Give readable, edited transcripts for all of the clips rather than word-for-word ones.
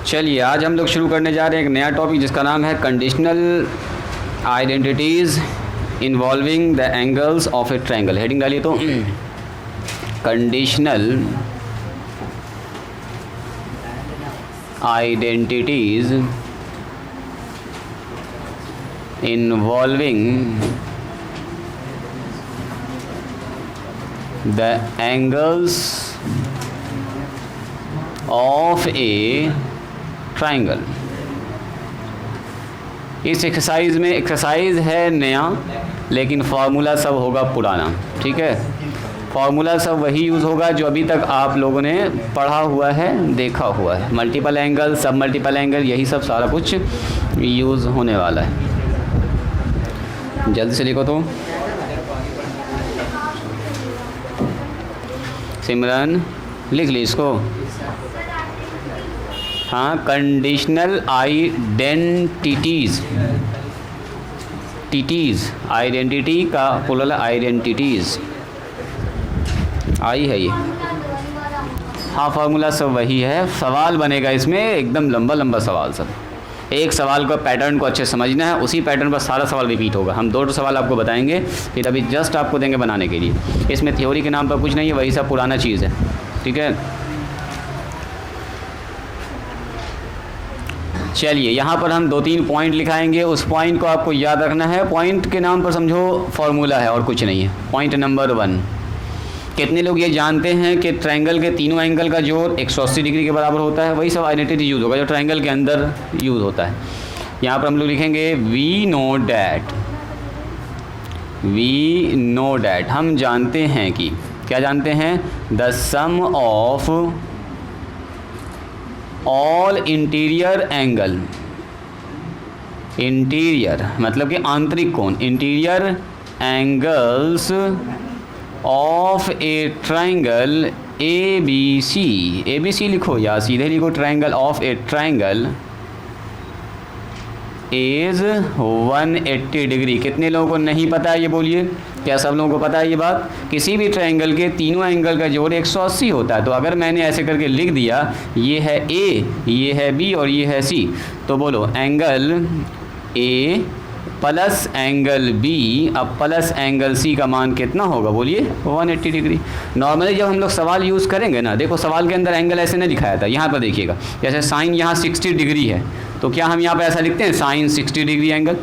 चलिए आज हम लोग शुरू करने जा रहे हैं एक नया टॉपिक जिसका नाम है conditional identities involving the angles of a triangle. Heading डालिए तो conditional identities involving the angles of a triangle. इस एक्सरसाइज में एक्सरसाइज है नया लेकिन फार्मूला सब होगा पुराना। ठीक है, फार्मूला सब वही यूज़ होगा जो अभी तक आप लोगों ने पढ़ा हुआ है, देखा हुआ है। मल्टीपल एंगल, सब मल्टीपल एंगल, यही सब सारा कुछ यूज़ होने वाला है। जल्दी से लिखो तो सिमरन लिख ली इसको। हाँ, कंडीशनल आइडेंटिटीज़, आइडेंटिटी का प्लुरल आइडेंटिटीज़ आई है ये। हाँ, फार्मूला सब वही है। सवाल बनेगा इसमें एकदम लंबा लंबा सवाल। सब एक सवाल का पैटर्न को अच्छे समझना है, उसी पैटर्न पर सारा सवाल रिपीट होगा। हम 2 सवाल आपको बताएंगे, फिर अभी जस्ट आपको देंगे बनाने के लिए। इसमें थ्योरी के नाम पर कुछ नहीं है, वही सब पुराना चीज़ है। ठीक है, चलिए यहाँ पर हम 2-3 पॉइंट लिखाएंगे। उस पॉइंट को आपको याद रखना है। पॉइंट के नाम पर समझो फार्मूला है और कुछ नहीं है। पॉइंट नंबर 1, कितने लोग ये जानते हैं कि ट्रायंगल के तीनों एंगल का जोड़ 180 डिग्री के बराबर होता है। वही सब आइडेंटिटी यूज़ होगा जो ट्रायंगल के अंदर यूज़ होता है। यहाँ पर हम लोग लिखेंगे वी नो डैट, हम जानते हैं कि, क्या जानते हैं, the sum of all interior angle, interior मतलब कि आंतरिक कोण, interior angles of a triangle A B C लिखो या सीधे लिखो, triangle of a triangle is 180 degree. कितने लोगों को नहीं पता है ये बोलिए? क्या सब लोगों को पता है ये बात? किसी भी ट्रायंगल के तीनों एंगल का जोड़ 180 होता है। तो अगर मैंने ऐसे करके लिख दिया, ये है ए, ये है बी और ये है सी, तो बोलो angle A plus angle B अब प्लस एंगल सी का मान कितना होगा? बोलिए 180 डिग्री। नॉर्मली जब हम लोग सवाल यूज़ करेंगे ना, देखो सवाल के अंदर एंगल ऐसे नहीं दिखाया था। यहाँ पर देखिएगा, जैसे साइन यहाँ 60 डिग्री है, तो क्या हम यहाँ पर ऐसा लिखते हैं sine 60 degree angle?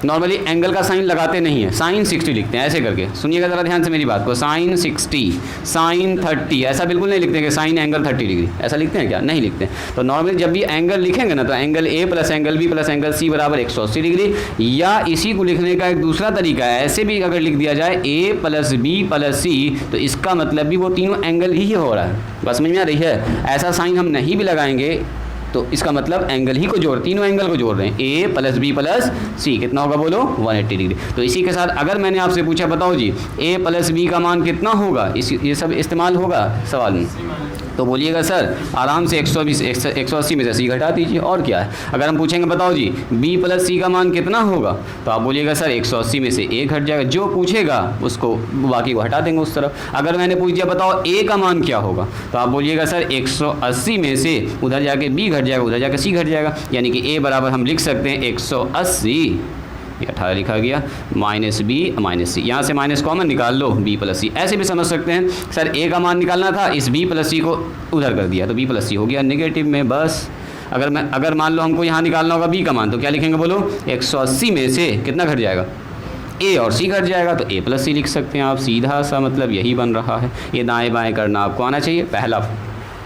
Normally angle का साइन लगाते नहीं है, साइन 60 लिखते हैं। ऐसे करके सुनिएगा ज़रा ध्यान से मेरी बात को, साइन 60, साइन 30, ऐसा बिल्कुल नहीं लिखते कि साइन एंगल 30 डिग्री। ऐसा लिखते हैं क्या? नहीं लिखते। तो नॉर्मली जब भी एंगल लिखेंगे ना, तो angle A plus angle B plus angle C बराबर 180 डिग्री। या इसी को लिखने का एक दूसरा तरीका है, ऐसे भी अगर लिख दिया जाए ए प्लस बी प्लस सी, तो इसका मतलब भी वो तीनों एंगल ही हो रहा है। बस समझ में आ रही है? ऐसा साइन हम नहीं भी लगाएंगे तो इसका मतलब एंगल ही को जोड़, तीनों एंगल को जोड़ रहे हैं। ए प्लस बी प्लस सी कितना होगा? बोलो 180 डिग्री। तो इसी के साथ अगर मैंने आपसे पूछा, बताओ जी ए प्लस बी का मान कितना होगा, ये सब इस्तेमाल होगा सवाल में, तो बोलिएगा सर आराम से 180 में से सी घटा दीजिए, और क्या है। अगर हम पूछेंगे बताओ जी बी प्लस सी का मान कितना होगा, तो आप बोलिएगा सर 180 में से ए घट जाएगा। जो पूछेगा उसको बाकी को हटा देंगे उस तरफ। अगर मैंने पूछ दिया बताओ ए का मान क्या होगा, तो आप बोलिएगा सर 180 में से उधर जाके बी घट जाएगा, उधर जाके सी घट जाएगा। यानी कि ए बराबर हम लिख सकते हैं 180, 18 लिखा गया, माइनस बी माइनस सी, यहाँ से माइनस कॉमन निकाल लो, बी प्लस सी। ऐसे भी समझ सकते हैं सर ए का मान निकालना था, इस बी प्लस सी को उधर कर दिया तो बी प्लस सी हो गया नेगेटिव में। बस अगर मान लो हमको यहाँ निकालना होगा बी का मान, तो क्या लिखेंगे बोलो? 180 में से कितना घट जाएगा? ए और सी घट जाएगा, तो ए प्लस सी लिख सकते हैं आप। सीधा सा मतलब यही बन रहा है। ये दाएँ बाएँ करना आपको आना चाहिए। पहला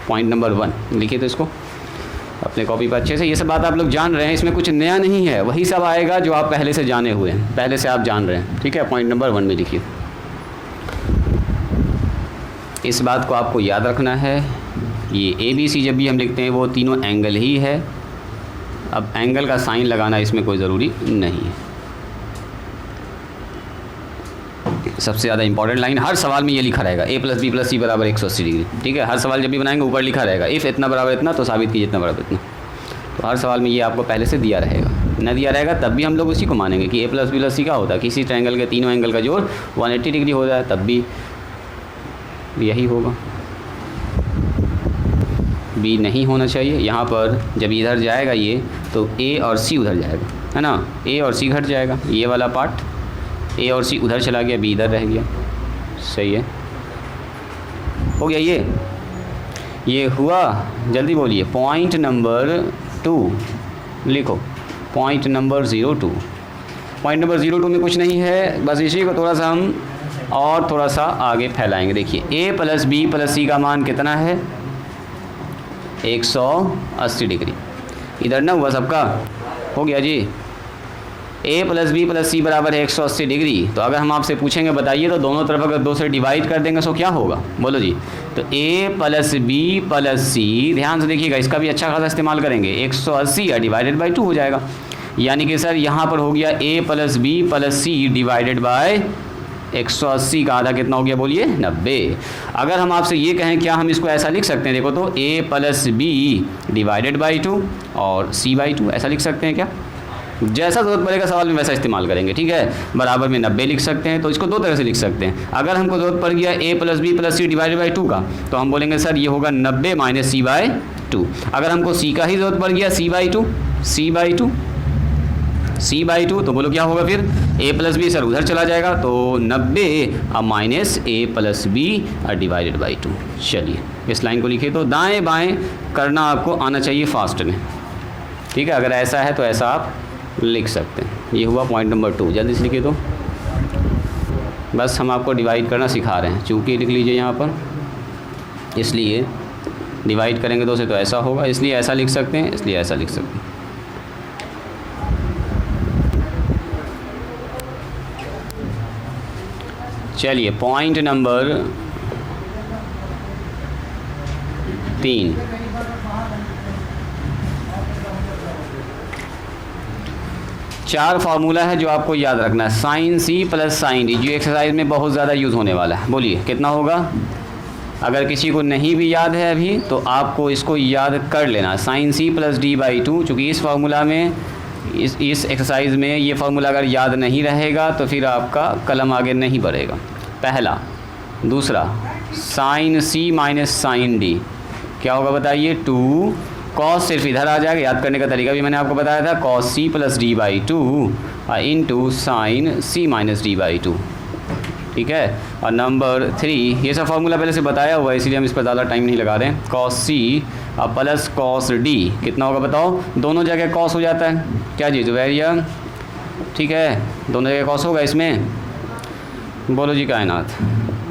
पॉइंट नंबर 1 लिखिए तो इसको अपने कॉपी पर अच्छे से। ये सब बात आप लोग जान रहे हैं, इसमें कुछ नया नहीं है, वही सब आएगा जो आप पहले से जाने हुए हैं, पहले से आप जान रहे हैं। ठीक है, पॉइंट नंबर 1 में लिखिए। इस बात को आपको याद रखना है, ये ए बी सी जब भी हम लिखते हैं वो तीनों एंगल ही है। अब एंगल का साइन लगाना इसमें कोई ज़रूरी नहीं है। सबसे ज़्यादा इंपॉर्टेंट लाइन हर सवाल में ये लिखा रहेगा, ए प्लस बी प्लस सी बराबर 180 डिग्री। ठीक है, हर सवाल जब भी बनाएंगे ऊपर लिखा रहेगा इफ़ इतना बराबर इतना, तो साबित कीजिए इतना बराबर इतना। तो हर सवाल में ये आपको पहले से दिया रहेगा। न दिया रहेगा तब भी हम लोग उसी को मानेंगे कि ए प्लस बी प्लस सी क्या होता है, किसी ट्रायंगल के तीनों एंगल का जोड़ 180 डिग्री हो जाए, तब भी यही होगा। बी नहीं होना चाहिए। यहाँ पर जब इधर जाएगा ये तो ए और सी उधर जाएगा, है ना, ए और सी घट जाएगा, ये वाला पार्ट ए और सी उधर चला गया, बी इधर रह गया। सही है, हो गया ये हुआ। जल्दी बोलिए। पॉइंट नंबर 2 लिखो, पॉइंट नंबर 02। पॉइंट नंबर 02 में कुछ नहीं है, बस इसी को थोड़ा सा हम और थोड़ा सा आगे फैलाएंगे। देखिए a प्लस बी प्लस सी का मान कितना है? 180 डिग्री। इधर ना हुआ सबका, हो गया जी। a plus B plus C बराबर है 180 डिग्री। तो अगर हम आपसे पूछेंगे बताइए तो दोनों तरफ अगर 2 से डिवाइड कर देंगे तो क्या होगा, बोलो जी। तो a प्लस बी प्लस सी, ध्यान से देखिएगा, इसका भी अच्छा खासा इस्तेमाल करेंगे। 180 डिवाइडेड बाई 2 हो जाएगा, यानी कि सर यहाँ पर हो गया a plus B plus C divided by 180 का आधा कितना हो गया, बोलिए 90। अगर हम आपसे ये कहें क्या हम इसको ऐसा लिख सकते हैं, देखो तो a plus B divided by 2 और c बाई 2, ऐसा लिख सकते हैं क्या? जैसा ज़रूरत पड़ेगा सवाल में वैसा इस्तेमाल करेंगे, ठीक है। बराबर में 90 लिख सकते हैं, तो इसको 2 तरह से लिख सकते हैं। अगर हमको ज़रूरत पड़ गया a plus B plus C divided by 2 का, तो हम बोलेंगे सर ये होगा 90 माइनस सी बाई 2। अगर हमको c का ही ज़रूरत पड़ गया, c बाई 2, तो बोलो क्या होगा फिर? a प्लस बी सर उधर चला जाएगा, तो 90 minus a plus B divided by 2। चलिए इस लाइन को लिखिए। तो दाएं बाएं करना आपको आना चाहिए फास्ट में, ठीक है। अगर ऐसा है तो ऐसा आप लिख सकते हैं। ये हुआ पॉइंट नंबर 2। जल्दी से लिखिए। तो बस हम आपको डिवाइड करना सिखा रहे हैं, चूँकि लिख लीजिए यहाँ पर, इसलिए डिवाइड करेंगे 2 से तो ऐसा होगा, इसलिए ऐसा लिख सकते हैं, इसलिए ऐसा लिख सकते हैं। चलिए पॉइंट नंबर 3, चार फार्मूला है जो आपको याद रखना है। Sine C plus sine D, जो एक्सरसाइज में बहुत ज़्यादा यूज़ होने वाला है। बोलिए कितना होगा? अगर किसी को नहीं भी याद है अभी तो आपको इसको याद कर लेना। Sine C plus D by 2, चूँकि इस फार्मूला में इस एक्सरसाइज में ये फार्मूला अगर याद नहीं रहेगा तो फिर आपका कलम आगे नहीं बढ़ेगा। पहला। दूसरा, sign C minus sign D क्या होगा बताइए? 2 कॉस सिर्फ इधर आ जाएगा, याद करने का तरीका भी मैंने आपको बताया था, cos C plus D by 2 into sine C minus D by 2, ठीक है। और नंबर 3, ये सब फार्मूला पहले से बताया हुआ है इसलिए हम इस पर ज़्यादा टाइम नहीं लगा रहे हैं। Cos C plus cos D कितना होगा बताओ? दोनों जगह कॉस हो जाता है, क्या चीज़ वेरिया, ठीक है, दोनों जगह कॉस होगा इसमें। बोलो जी कायनात,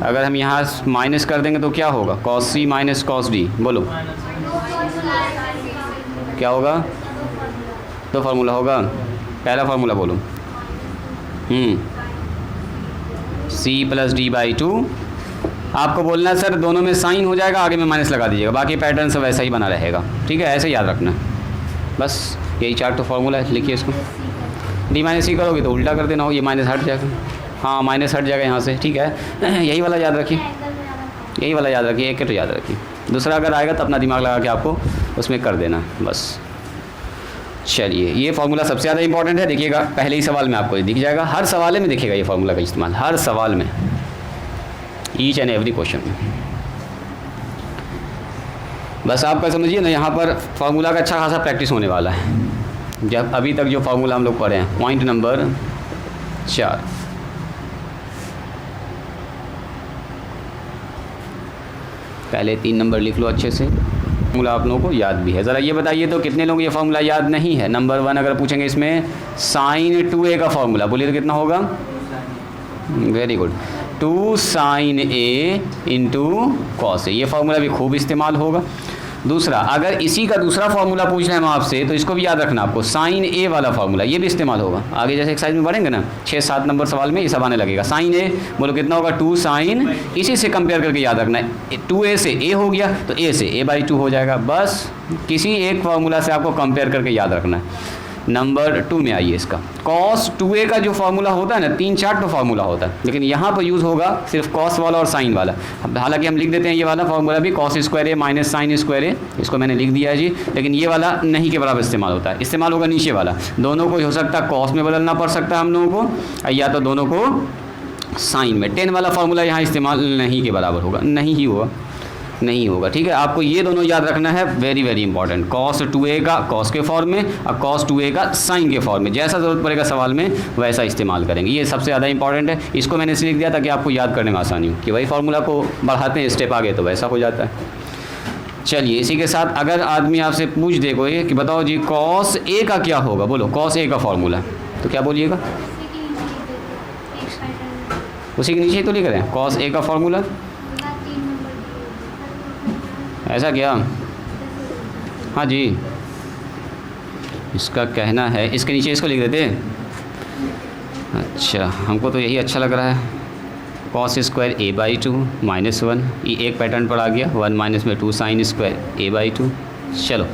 अगर हम यहाँ माइनस कर देंगे तो क्या होगा? Cos C minus cos D, बोलो क्या होगा? 2 फार्मूला होगा। पहला फार्मूला बोलो, सी प्लस डी बाई 2। आपको बोलना है सर दोनों में साइन हो जाएगा, आगे में माइनस लगा दीजिएगा, बाकी पैटर्न सब वैसा ही बना रहेगा, ठीक है, ऐसे याद रखना। बस यही 4 तो फार्मूला है, लिखिए इसको। डी माइनस सी करोगे तो उल्टा कर देना हो, ये माइनस हट जाएगा, हाँ माइनस हट जाएगा यहाँ से, ठीक है। यही वाला याद रखिए, यही वाला याद रखिए, एक तो याद रखिए। दूसरा अगर आएगा तो अपना दिमाग लगा के आपको उसमें कर देना बस। चलिए ये फार्मूला सबसे ज़्यादा इंपॉर्टेंट है, देखिएगा पहले ही सवाल में आपको दिख जाएगा, हर सवाल में दिखेगा ये फार्मूला का इस्तेमाल, हर सवाल में, ईच एंड एवरी क्वेश्चन में। बस आपका समझिए ना, यहाँ पर फार्मूला का अच्छा खासा प्रैक्टिस होने वाला है। जब अभी तक जो फार्मूला हम लोग पढ़े हैं, पॉइंट नंबर 4, पहले 3 नंबर लिख लो अच्छे से, फार्मूला आप लोगों को याद भी है। ज़रा ये बताइए तो कितने लोग ये फार्मूला याद नहीं है? नंबर 1 अगर पूछेंगे इसमें साइन 2a का फार्मूला, बोलिए तो कितना होगा? Very good, 2 sine a into cos a, ये फार्मूला भी खूब इस्तेमाल होगा। दूसरा, अगर इसी का दूसरा फार्मूला पूछ रहे हैं हम आपसे तो इसको भी याद रखना आपको, साइन a वाला फार्मूला, ये भी इस्तेमाल होगा आगे जैसे एक्सरसाइज में बढ़ेंगे ना, 6-7 नंबर सवाल में ये सब आने लगेगा। साइन a बोलो कितना होगा? 2 साइन, इसी से कंपेयर करके याद रखना है, 2a से a हो गया तो a से a बाई 2 हो जाएगा। बस किसी एक फार्मूला से आपको कंपेयर करके याद रखना है। नंबर 2 में आइए, इसका कॉस 2a का जो फार्मूला होता है ना, 3-4 तो फार्मूला होता है, लेकिन यहाँ पर यूज़ होगा सिर्फ कॉस वाला और साइन वाला। हालांकि हम लिख देते हैं ये वाला फार्मूला भी, cos square a minus sine square a, इसको मैंने लिख दिया है जी, लेकिन ये वाला नहीं के बराबर इस्तेमाल होता है, इस्तेमाल होगा नीचे वाला। दोनों को हो सकता है कॉस में बदलना पड़ सकता है हम लोगों को, या तो दोनों को साइन में। 10 वाला फार्मूला यहाँ इस्तेमाल नहीं के बराबर होगा, नहीं ही होगा, नहीं होगा। ठीक है, आपको ये दोनों याद रखना है, very very important. Cos 2a का कॉस के फॉर्म में और कॉस 2a का साइन के फॉर्म में, जैसा ज़रूरत पड़ेगा सवाल में वैसा इस्तेमाल करेंगे। ये सबसे ज़्यादा इंपॉर्टेंट है, इसको मैंने इसलिए लिख दिया ताकि आपको याद करने में आसानी हो कि वही फार्मूला को बढ़ाते हैं स्टेप आगे तो वैसा हो जाता है। चलिए, इसी के साथ अगर आदमी आपसे पूछ दे कोई कि बताओ जी कॉस a का क्या होगा, बोलो कॉस a का फॉर्मूला, तो क्या बोलिएगा? उसी के नीचे ही तो लिख रहे हैं कॉस a का फॉर्मूला। ऐसा क्या? हाँ जी, इसका कहना है इसके नीचे इसको लिख देते। अच्छा, हमको तो यही अच्छा लग रहा है। कॉस स्क्वायर a/2 -1, ये एक पैटर्न पर आ गया। 1 माइनस में 2 साइन स्क्वायर a/2। चलो,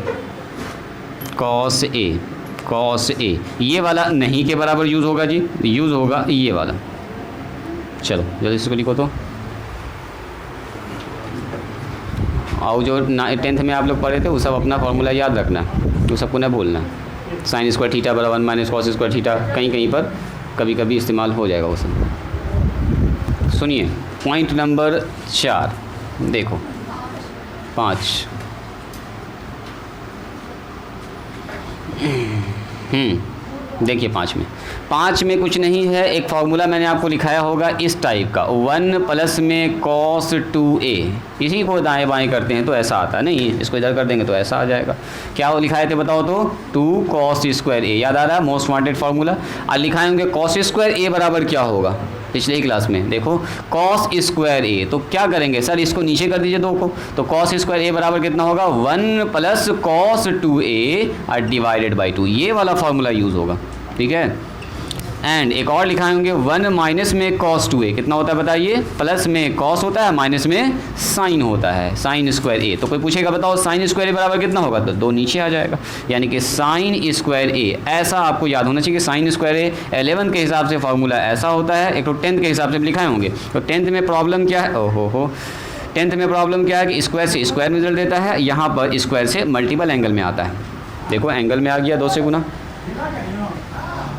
कॉस a ये वाला नहीं के बराबर यूज़ होगा जी, यूज़ होगा ये वाला। चलो जल्दी इसको लिखो तो। और जो 10th में आप लोग पढ़े थे वो सब अपना फॉर्मूला याद रखना, वो सबको ना बोलना। साइन स्क्वायर थीटा बराबर 1 माइनस कॉस स्क्वायर थीटा, कहीं कहीं पर कभी कभी इस्तेमाल हो जाएगा वो सब। सुनिए, पॉइंट नंबर 4 देखो, 5 देखिए 5 में कुछ नहीं है। एक फार्मूला मैंने आपको लिखाया होगा इस टाइप का, 1 प्लस में कॉस 2a, इसी को दाएं बाएं करते हैं तो ऐसा आता है। नहीं, इसको इधर कर देंगे तो ऐसा आ जाएगा। क्या वो लिखाए थे बताओ तो? 2 कॉस स्क्वायर a, याद आ रहा है, मोस्ट वांटेड फार्मूला। और लिखाए होंगे कॉस स्क्वायर a बराबर क्या होगा, पिछले ही क्लास में देखो, कॉस स्क्वायर a। तो क्या करेंगे सर, इसको नीचे कर दीजिए 2 को, तो कॉस स्क्वायर a बराबर कितना होगा? 1 plus cos 2a divided by 2, ये वाला फार्मूला यूज़ होगा। ठीक है, एंड एक और लिखाए होंगे 1 माइनस में कॉस 2a कितना होता है बताइए? प्लस में कॉस होता है, माइनस में साइन होता है, साइन स्क्वायर a। तो कोई पूछेगा बताओ साइन स्क्वायर a बराबर कितना होगा, तो 2 नीचे आ जाएगा, यानी कि साइन स्क्वायर a। ऐसा आपको याद होना चाहिए कि साइन स्क्वायर a 11 के हिसाब से फार्मूला ऐसा होता है, एक तो 10th के हिसाब से लिखाए होंगे। तो 10th में प्रॉब्लम क्या है, ओहो 10th में प्रॉब्लम क्या है कि स्क्वायर से स्क्वायर में रिजल्ट देता है, यहाँ पर स्क्वायर से मल्टीपल एंगल में आता है। देखो एंगल में आ गया 2 से गुना,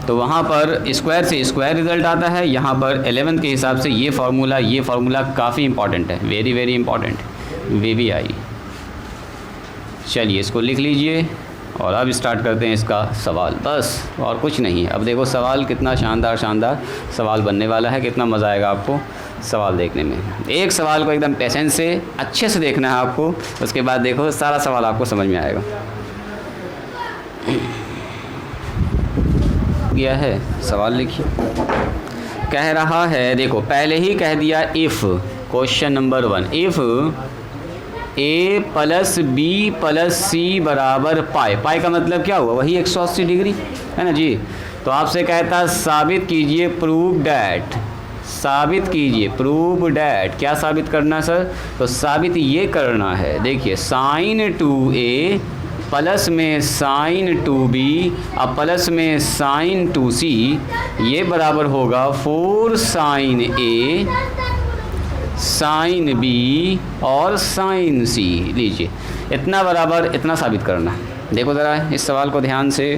तो वहाँ पर स्क्वायर से स्क्वायर रिजल्ट आता है। यहाँ पर 11 के हिसाब से ये फार्मूला काफ़ी इंपॉर्टेंट है, वेरी वेरी इंपॉर्टेंट, VBI। चलिए इसको लिख लीजिए और अब स्टार्ट करते हैं इसका सवाल, बस और कुछ नहीं है। अब देखो सवाल कितना शानदार सवाल बनने वाला है, कितना मज़ा आएगा आपको सवाल देखने में। एक सवाल को एकदम पेशेंस से अच्छे से देखना है आपको, उसके बाद देखो सारा सवाल आपको समझ में आएगा। गया है सवाल लिखिए, कह रहा है, देखो पहले ही कह दिया, if question number 1, if a plus b plus c बराबर पाई, पाई का मतलब क्या हुआ, वही 180 डिग्री है ना जी। तो आपसे कहता साबित कीजिए, प्रूव डैट, साबित कीजिए, प्रूव डैट। क्या साबित करना सर, तो साबित ये करना है, देखिए साइन 2a प्लस में साइन 2b और प्लस में साइन 2c, ये बराबर होगा 4 साइन a साइन b और साइन c। लीजिए इतना बराबर इतना साबित करना। देखो ज़रा इस सवाल को ध्यान से,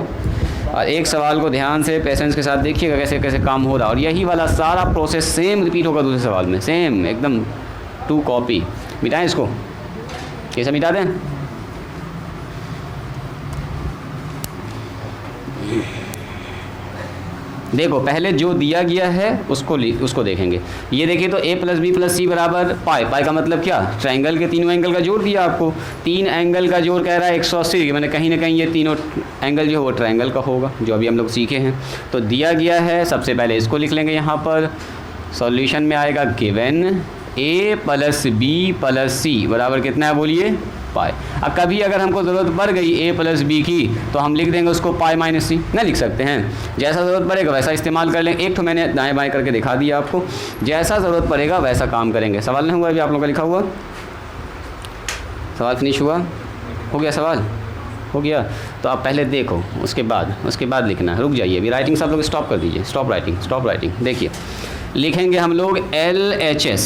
और एक सवाल को ध्यान से पेशेंस के साथ देखिएगा कैसे कैसे काम हो रहा है। और यही वाला सारा प्रोसेस सेम रिपीट होगा दूसरे सवाल में, सेम एकदम 2 कॉपी। मिटाएं इसको, कैसे मिटा दें, देखो पहले जो दिया गया है उसको देखेंगे। ये देखिए तो a plus B plus C बराबर पाई, पाई का मतलब क्या, ट्रायंगल के तीनों एंगल का जोड़ दिया आपको। 3 एंगल का जोड़ कह रहा है 180, मैंने कहीं ना कहीं ये तीनों एंगल जो है वो ट्रायंगल का होगा, जो अभी हम लोग सीखे हैं। तो दिया गया है, सबसे पहले इसको लिख लेंगे। यहाँ पर सॉल्यूशन में आएगा given a plus B plus C बराबर कितना है बोलिए, पाई। अब कभी अगर हमको ज़रूरत पड़ गई a प्लस बी की, तो हम लिख देंगे उसको पाई माइनस सी, ना लिख सकते हैं, जैसा ज़रूरत पड़ेगा वैसा इस्तेमाल कर लेंगे। एक तो मैंने दाएं बाएं करके दिखा दिया आपको, जैसा ज़रूरत पड़ेगा वैसा काम करेंगे। सवाल नहीं हुआ अभी आप लोगों का लिखा हुआ, सवाल फिनिश हुआ, हो गया सवाल, हो गया। तो आप पहले देखो, उसके बाद लिखना है। रुक जाइए अभी, राइटिंग सब लोग स्टॉप कर दीजिए, स्टॉप राइटिंग। देखिए लिखेंगे हम लोग LHS,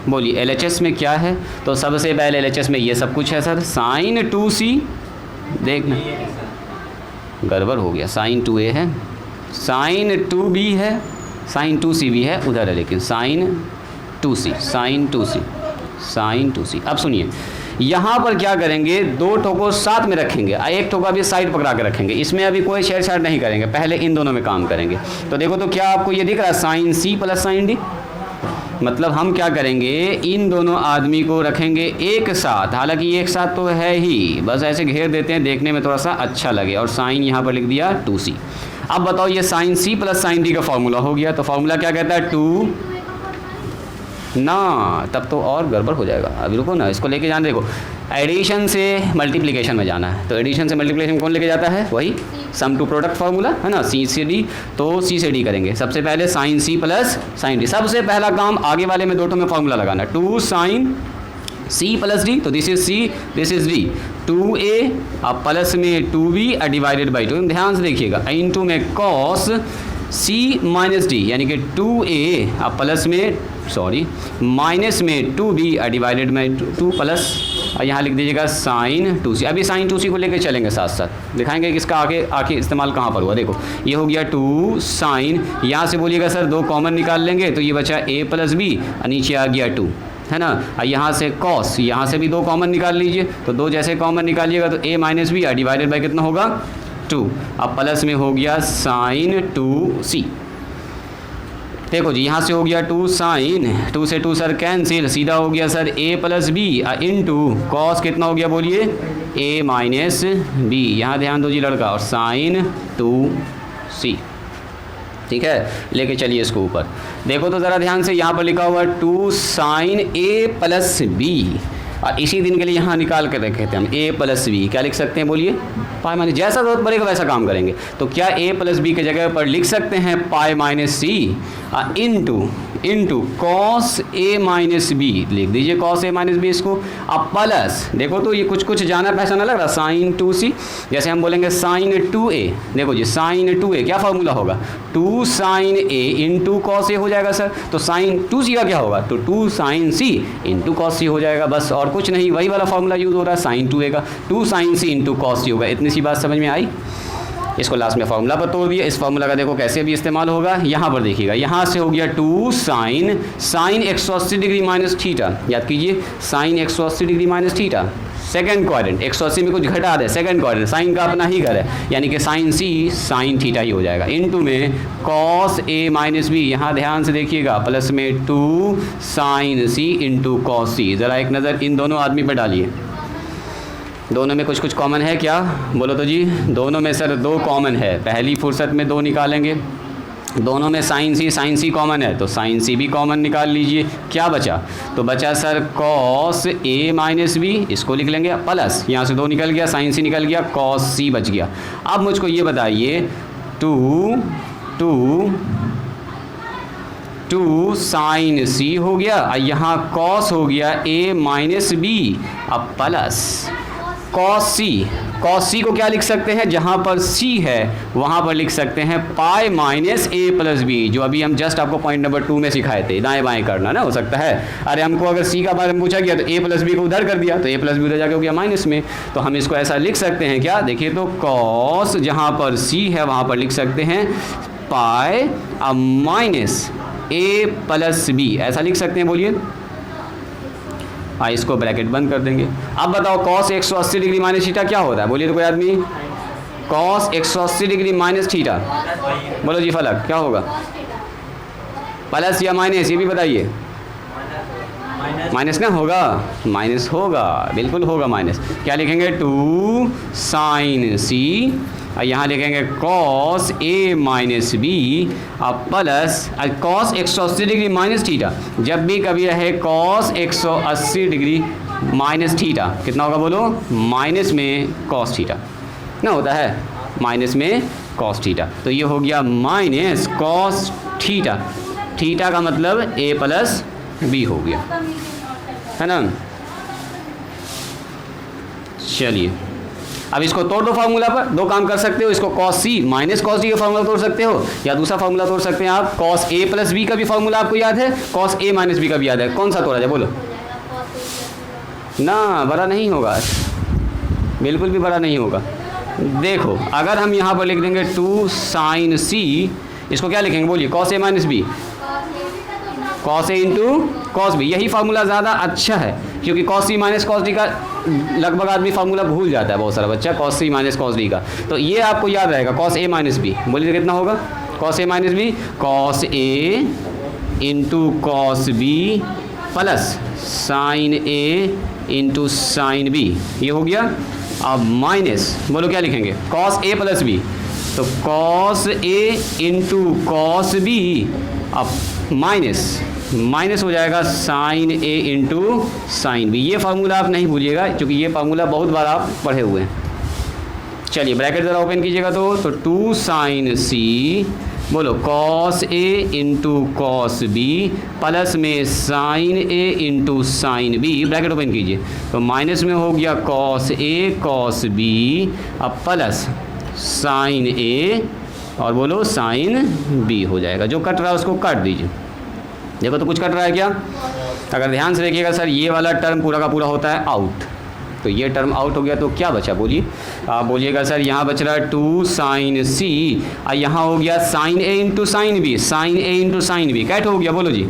बोलिए LHS में क्या है, तो सबसे पहले LHS में ये सब कुछ है सर, साइन 2c, देखना गड़बड़ हो गया, साइन 2a है, साइन 2b है, साइन 2c भी है उधर है, लेकिन साइन 2c साइन 2c। अब सुनिए, यहाँ पर क्या करेंगे, दो ठो को साथ में रखेंगे, एक ठो को अभी साइड पकड़ा के रखेंगे, इसमें अभी कोई छेड़छाड़ नहीं करेंगे, पहले इन दोनों में काम करेंगे। तो देखो तो क्या आपको ये दिख रहा है, sine c plus sine d। मतलब हम क्या करेंगे, इन दोनों आदमी को रखेंगे एक साथ, हालांकि एक साथ तो है ही, बस ऐसे घेर देते हैं देखने में थोड़ा सा अच्छा लगे, और साइन यहाँ पर लिख दिया 2c। अब बताओ ये sine c plus sine d का फॉर्मूला हो गया, तो फॉर्मूला क्या कहता है, 2 ना, तब तो और गड़बड़ हो जाएगा। अभी रुको ना, इसको लेके जाना, देखो एडिशन से मल्टीप्लिकेशन में जाना है, तो एडिशन से मल्टीप्लिकेशन कौन लेके जाता है, वही सम टू प्रोडक्ट फार्मूला है ना, सी से डी। तो सी से डी करेंगे, सबसे पहले sine C plus sine D, सबसे पहला काम आगे वाले में दो ठो में फार्मूला लगाना, 2 साइन सी प्लस डी, तो this is see this is D, 2a अब प्लस में 2b डिवाइडेड बाई 2, ध्यान से देखिएगा, इनटू में कॉस c माइनस डी, यानी कि 2a अब प्लस में माइनस में 2b डिवाइडेड बाई 2 प्लस, और यहाँ लिख दीजिएगा साइन 2c। अभी साइन 2c को लेकर चलेंगे साथ साथ, दिखाएंगे कि इसका आगे इस्तेमाल कहाँ पर हुआ। देखो ये हो गया 2 साइन, यहाँ से बोलिएगा सर दो कॉमन निकाल लेंगे, तो ये बचा a प्लस बी, और नीचे आ गया 2, है ना। और यहाँ से कॉस, यहाँ से भी दो कॉमन निकाल लीजिए, तो दो जैसे कॉमन निकालिएगा तो a minus B divided by कितना होगा, 2, अब प्लस में हो गया साइन 2c। देखो जी यहाँ से हो गया 2 साइन, 2 से 2 सर कैंसिल, सीधा हो गया sir a plus B into cos कितना हो गया बोलिए, a माइनस बी, यहाँ ध्यान दो जी लड़का, और साइन 2c। ठीक है, लेके चलिए इसको ऊपर, देखो तो ज़रा ध्यान से, यहाँ पर लिखा हुआ 2 साइन a प्लस बी, और इसी दिन के लिए यहाँ निकाल कर रखे थे हम a प्लस बी, क्या लिख सकते हैं बोलिए, पाई माइनस, जैसा जरूरत पड़ेगा वैसा काम करेंगे। तो क्या a प्लस बी के जगह पर लिख सकते हैं pi minus C into cos a minus B, लिख दीजिए कॉस a माइनस बी इसको। अब प्लस, देखो तो ये कुछ जाना पहचाना लग रहा, साइन 2c, जैसे हम बोलेंगे साइन 2a, देखो जी साइन 2a क्या फार्मूला होगा, 2 sine a into cos a हो जाएगा सर, तो साइन 2c का क्या होगा, तो 2 sine c into cos c हो जाएगा, बस और कुछ नहीं, वही वाला फार्मूला यूज़ हो रहा है साइन 2a का, 2 sine c into cos c होगा। इतनी सी बात समझ में आई, इसको लास्ट में फार्मूला पर तोड़ दिया। इस फार्मूला का देखो कैसे भी इस्तेमाल होगा, यहाँ पर देखिएगा, यहाँ से हो गया 2 साइन 180 डिग्री माइनस थीटा, याद कीजिए sine 180 degree minus theta, second quadrant, 180 में कुछ घटा दे, सेकंड क्वाड्रेंट, साइन का अपना ही घर है, यानी कि साइन सी साइन थीटा ही हो जाएगा, इनटू में कॉस a माइनस बी, यहाँ ध्यान से देखिएगा, प्लस में 2 साइन सी इंटू कॉस सी। ज़रा एक नज़र इन दोनों आदमी पर डालिए, दोनों में कुछ कॉमन है क्या, बोलो तो जी, दोनों में सर दो कॉमन है, पहली फुर्सत में दो निकालेंगे, दोनों में साइन सी कॉमन है, तो साइन सी भी कॉमन निकाल लीजिए, क्या बचा, तो बचा sir cos a minus B, इसको लिख लेंगे, प्लस यहाँ से दो निकल गया, साइन सी निकल गया, कॉस सी बच गया। अब मुझको ये बताइए 2 साइन सी हो गया, और यहाँ कॉस हो गया a माइनस बी, अब प्लस कॉस सी को क्या लिख सकते हैं, जहाँ पर c है वहाँ पर लिख सकते हैं pi minus a plus B, जो अभी हम जस्ट आपको पॉइंट नंबर 2 में सिखाए थे, दाएं बाएं करना ना, हो सकता है, अरे हमको अगर c का बारे में पूछा गया तो a प्लस बी को उधर कर दिया, तो a प्लस बी उधर जाके हो गया माइनस में, तो हम इसको ऐसा लिख सकते हैं क्या, देखिए तो कॉस जहाँ पर c है वहाँ पर लिख सकते हैं pi minus a plus B, ऐसा लिख सकते हैं, बोलिए, इसको ब्रैकेट बंद कर देंगे। अब बताओ कॉस 180 डिग्री माइनस थीटा क्या होता है, बोलिए तो कोई आदमी, कॉस 180 डिग्री माइनस थीटा, बोलो जी फलक क्या होगा, प्लस या माइनस, ये भी बताइए, माइनस ना होगा, माइनस होगा, बिल्कुल होगा माइनस। क्या लिखेंगे 2 साइन सी, और यहाँ लिखेंगे कॉस a माइनस बी, अब plus cos 180 degree minus theta, जब भी कभी रहे कॉस 180 डिग्री माइनस थीटा, कितना होगा बोलो, माइनस में कॉस थीटा ना होता है, माइनस में कॉस थीटा, तो ये हो गया माइनस कॉस थीटा, थीटा का मतलब a प्लस बी हो गया, है ना। चलिए अब इसको तोड़ दो फार्मूला पर, दो काम कर सकते हो, इसको cos C minus cos D का फार्मूला तोड़ सकते हो, या दूसरा फार्मूला तोड़ सकते हैं आप, कॉस a प्लस बी का भी फार्मूला आपको याद है, कॉस a माइनस बी का भी याद है, कौन सा तोड़ा जाए बोलो, ना बड़ा नहीं होगा, बिल्कुल भी बड़ा नहीं होगा। देखो अगर हम यहाँ पर लिख देंगे 2 साइन सी, इसको क्या लिखेंगे बोलिए, cos a minus B, cos A into cos B, यही फार्मूला ज़्यादा अच्छा है, क्योंकि cos C minus cos D का लगभग आदमी फार्मूला भूल जाता है, बहुत सारा बच्चा, cos C minus cos D का। तो ये आपको याद रहेगा, कॉस ए माइनस बी, बोलिए कितना होगा, cos A minus B, cos A into cos B plus sine A into sine B, ये हो गया। अब माइनस, बोलो क्या लिखेंगे, कॉस ए प्लस बी, तो cos A into cos B, अब माइनस हो जाएगा sine A into sine B. ये फार्मूला आप नहीं भूलिएगा, क्योंकि ये फार्मूला बहुत बार आप पढ़े हुए हैं। चलिए ब्रैकेट ज़रा ओपन कीजिएगा, तो 2 साइन सी, बोलो cos A into cos B plus में sine A into sine B, bracket open कीजिए, तो माइनस में हो गया कॉस ए कॉस बी, अब प्लस साइन ए और बोलो साइन बी हो जाएगा। जो कट रहा है उसको काट दीजिए। देखो तो कुछ कट रहा है क्या, अगर ध्यान से देखिएगा सर, ये वाला टर्म पूरा का पूरा होता है आउट, तो ये टर्म आउट हो गया, तो क्या बचा बोलिए, आप बोलिएगा सर यहाँ बच रहा है 2 साइन सी, और यहाँ हो गया sine A into sine B, sine A into sine B, cut हो गया, बोलो जी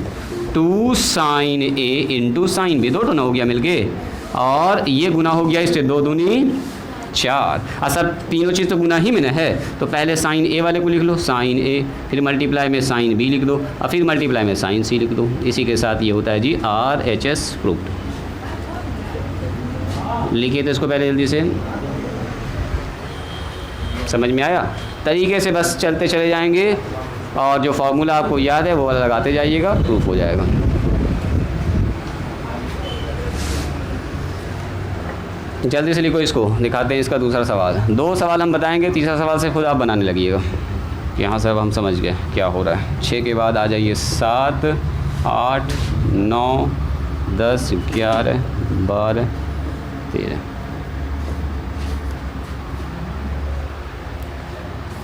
2 sine A into sine B, 2 two ना हो गया मिलके, और ये गुना हो गया इससे 2 दूनी 4। सब तीनों चीज़ तो गुना ही में ना है, तो पहले साइन ए वाले को लिख लो, साइन ए, फिर मल्टीप्लाई में साइन बी लिख दो, और फिर मल्टीप्लाई में साइन सी लिख दो। इसी के साथ ये होता है जी RHS प्रूव्ड। लिखिए तो इसको पहले जल्दी से, समझ में आया, तरीके से बस चलते चले जाएंगे, और जो फार्मूला आपको याद है वो वाला लगाते जाइएगा, प्रूफ हो जाएगा। जल्दी से लिखो इसको, दिखाते हैं इसका दूसरा सवाल। 2 सवाल हम बताएंगे, तीसरा सवाल से खुद आप बनाने लगिएगा। यहाँ से अब हम समझ गए क्या हो रहा है। 6 के बाद आ जाइए 7, 8, 9, 10, 11, 12, 13।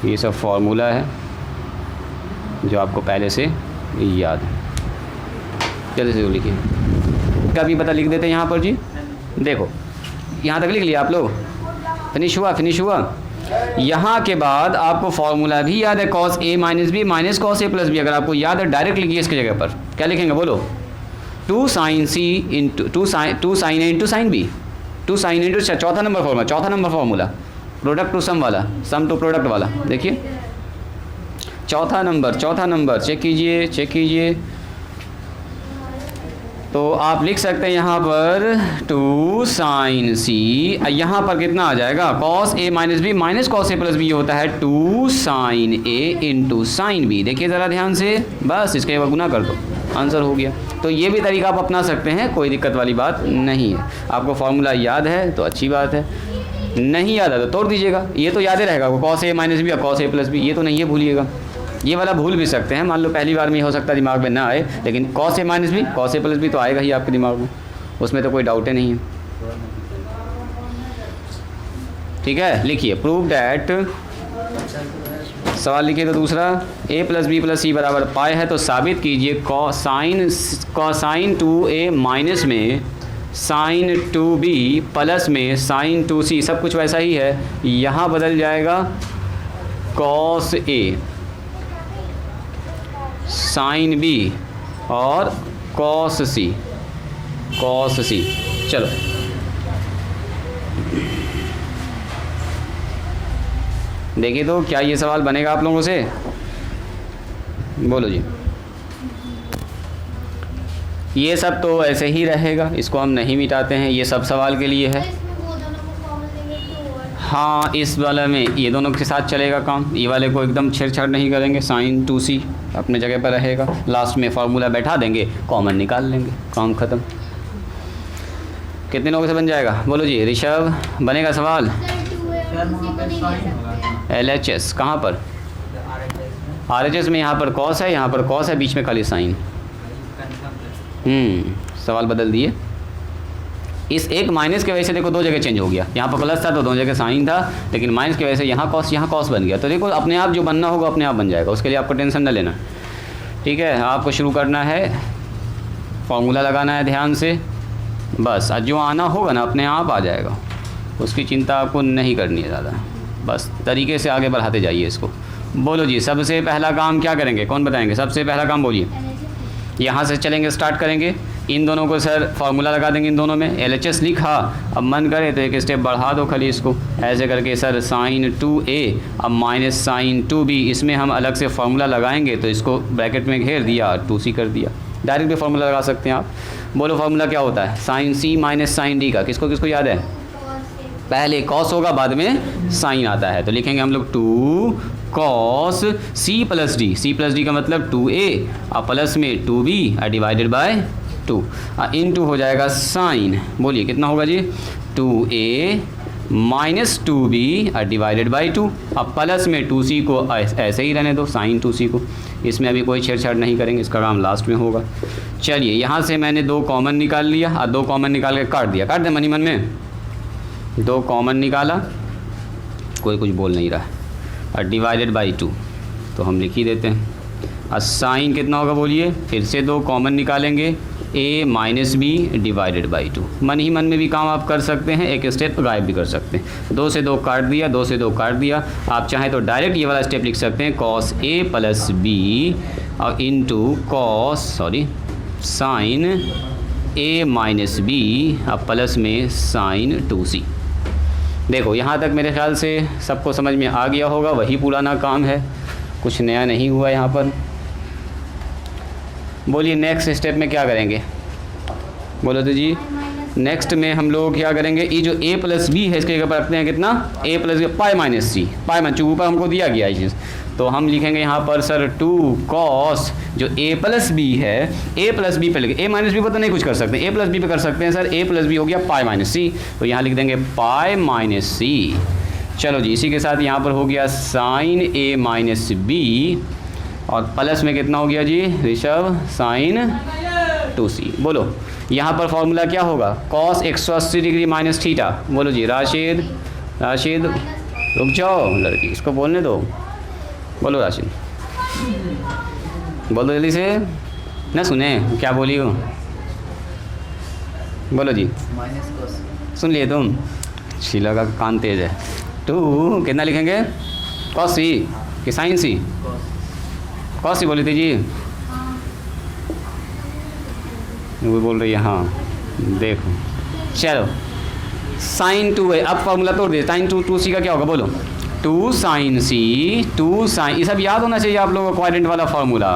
ये सब फार्मूला है जो आपको पहले से याद है। जल्दी से लिखिए, क्या भी पता लिख देते हैं यहाँ पर जी। देखो यहाँ तक लिख लिया आप लोग, फिनिश हुआ। यहाँ के बाद आपको फार्मूला भी याद है, cos A minus B minus cos A plus B, अगर आपको याद है डायरेक्ट लिखिए इसकी जगह पर। क्या लिखेंगे बोलो, 2 sine C into 2 sine A into sine B, 2 sine into, चौथा number formula, product to sum वाला, सम टू प्रोडक्ट वाला। देखिए चौथा नंबर चेक कीजिए। तो आप लिख सकते हैं यहाँ पर 2 साइन सी, यहाँ पर कितना आ जाएगा, cos A minus B minus cos A plus B, होता है 2 sine A into sine B. देखिए ज़रा ध्यान से, बस इसके बाद गुना कर दो, आंसर हो गया। तो ये भी तरीका आप अपना सकते हैं, कोई दिक्कत वाली बात नहीं है। आपको फार्मूला याद है तो अच्छी बात है, नहीं याद है तो तोड़ दीजिएगा। ये तो याद ही रहेगा, कॉस ए माइनस बी या कॉस ए प्लस बी, ये तो नहीं है भूलिएगा। ये वाला भूल भी सकते हैं, मान लो पहली बार में हो सकता है दिमाग में ना आए, लेकिन cos A minus B cos A plus B तो आएगा ही आपके दिमाग में, उसमें तो कोई डाउट ही नहीं है। ठीक है, लिखिए प्रूव डैट, सवाल लिखिए तो दूसरा, a plus B plus C बराबर पाई है, तो साबित कीजिए कॉसाइन 2a माइनस में साइन 2b प्लस में साइन 2c, सब कुछ वैसा ही है, यहाँ बदल जाएगा कॉस a साइन b और कॉस c। चलो देखिए तो क्या ये सवाल बनेगा आप लोगों से, बोलो जी। ये सब तो ऐसे ही रहेगा, इसको हम नहीं मिटाते हैं, ये सब सवाल के लिए है। हाँ, इस वाले में ये दोनों के साथ चलेगा काम, ये वाले को एकदम छेड़छाड़ नहीं करेंगे, साइन 2c अपने जगह पर रहेगा, लास्ट में फार्मूला बैठा देंगे, कॉमन निकाल लेंगे, काम ख़त्म। कितने लोगों से बन जाएगा, बोलो जी। ऋषभ, बनेगा सवाल? LHS कहाँ पर? RHS में यहाँ पर कॉस है, यहाँ पर कॉस है, बीच में खाली साइन। सवाल बदल दिए। इस एक माइनस की वजह से देखो 2 जगह चेंज हो गया, यहाँ पर प्लस था तो 2 जगह साइन था, लेकिन माइनस की वजह से यहाँ कॉस बन गया। तो देखो अपने आप जो बनना होगा अपने आप बन जाएगा, उसके लिए आपको टेंशन न लेना। ठीक है, आपको शुरू करना है, फॉर्मूला लगाना है ध्यान से, बस जो आना होगा ना अपने आप आ जाएगा, उसकी चिंता आपको नहीं करनी है ज़्यादा, बस तरीके से आगे बढ़ाते जाइए इसको। बोलो जी, सबसे पहला काम क्या करेंगे, कौन बताएंगे? सबसे पहला काम बोलिए। यहाँ से चलेंगे, स्टार्ट करेंगे। इन दोनों को सर फार्मूला लगा देंगे इन दोनों में, LHS लिखा। अब मन करे तो एक स्टेप बढ़ा दो खाली इसको, ऐसे करके सर sin 2a अब माइनस sin 2b, इसमें हम अलग से फार्मूला लगाएंगे तो इसको ब्रैकेट में घेर दिया, 2c कर दिया। डायरेक्ट भी फार्मूला लगा सकते हैं आप। बोलो फार्मूला क्या होता है? sin c minus sin d का किसको किसको याद है? पहले cos होगा, बाद में sin आता है, तो लिखेंगे हम लोग 2 cos c plus D. c plus D का मतलब 2a और प्लस में 2b डिवाइडेड बाय 2 इन 2 हो जाएगा sin। बोलिए कितना होगा जी? 2a minus 2b divided by 2। अब प्लस में 2c को ऐसे ही रहने दो, sin 2c को, इसमें अभी कोई छेड़छाड़ नहीं करेंगे, इसका काम लास्ट में होगा। चलिए यहाँ से मैंने 2 कॉमन निकाल लिया और 2 कॉमन निकाल के काट दिया, काट दे मनी मन में। 2 कॉमन निकाला, कोई कुछ बोल नहीं रहा, और डिवाइडेड बाई 2 तो हम लिख ही देते हैं। और साइन कितना होगा बोलिए? फिर से 2 कॉमन निकालेंगे, a minus B divided by 2। मन ही मन में भी काम आप कर सकते हैं, एक स्टेप गायब भी कर सकते हैं। 2 से 2 काट दिया, 2 से 2 काट दिया। आप चाहें तो डायरेक्ट ये वाला स्टेप लिख सकते हैं, cos a प्लस बी और into sine a minus B और प्लस में साइन 2c। देखो यहाँ तक मेरे ख्याल से सबको समझ में आ गया होगा, वही पुराना काम है, कुछ नया नहीं हुआ यहाँ पर। बोलिए नेक्स्ट स्टेप में क्या करेंगे? बोलो तो जी। नेक्स्ट में हम लोग क्या करेंगे? ये जो a प्लस बी है इसके जगह पर रखते हैं कितना? a plus pi minus C, pi minus ऊपर हमको दिया गया है चीज़, तो हम लिखेंगे यहाँ पर सर 2 cos जो a प्लस बी है, a प्लस बी पे लिखे, a माइनस बी पर तो नहीं कुछ कर सकते, a प्लस बी पे कर सकते हैं सर। a प्लस बी हो गया पाई माइनस सी, तो यहाँ लिख देंगे पाई माइनस सी। चलो जी, इसी के साथ यहाँ पर हो गया साइन a माइनस बी और प्लस में कितना हो गया जी ऋषभ? Sign 2c। बोलो यहाँ पर फॉर्मूला क्या होगा? cos 180 degree minus theta. बोलो जी राशिद, राशिद रुक जाओ लड़की, इसको बोलने दो। बोलो राशिद, बोलो जल्दी से, ना सुने क्या बोली हो। बोलो जी। सुन लिए तुम? शीला का कान तेज है। 2 कितना लिखेंगे? cos c कि साइन c? cos c बोली थी जी, वो बोल रही है हाँ। देखो चलो साइन 2 है, अब फॉर्मूला तोड़ दे। साइन 2c का क्या होगा? बोलो 2 साइन c, 2 साइन, ये सब याद होना चाहिए आप लोगों को, क्वाड्रेंट वाला फार्मूला।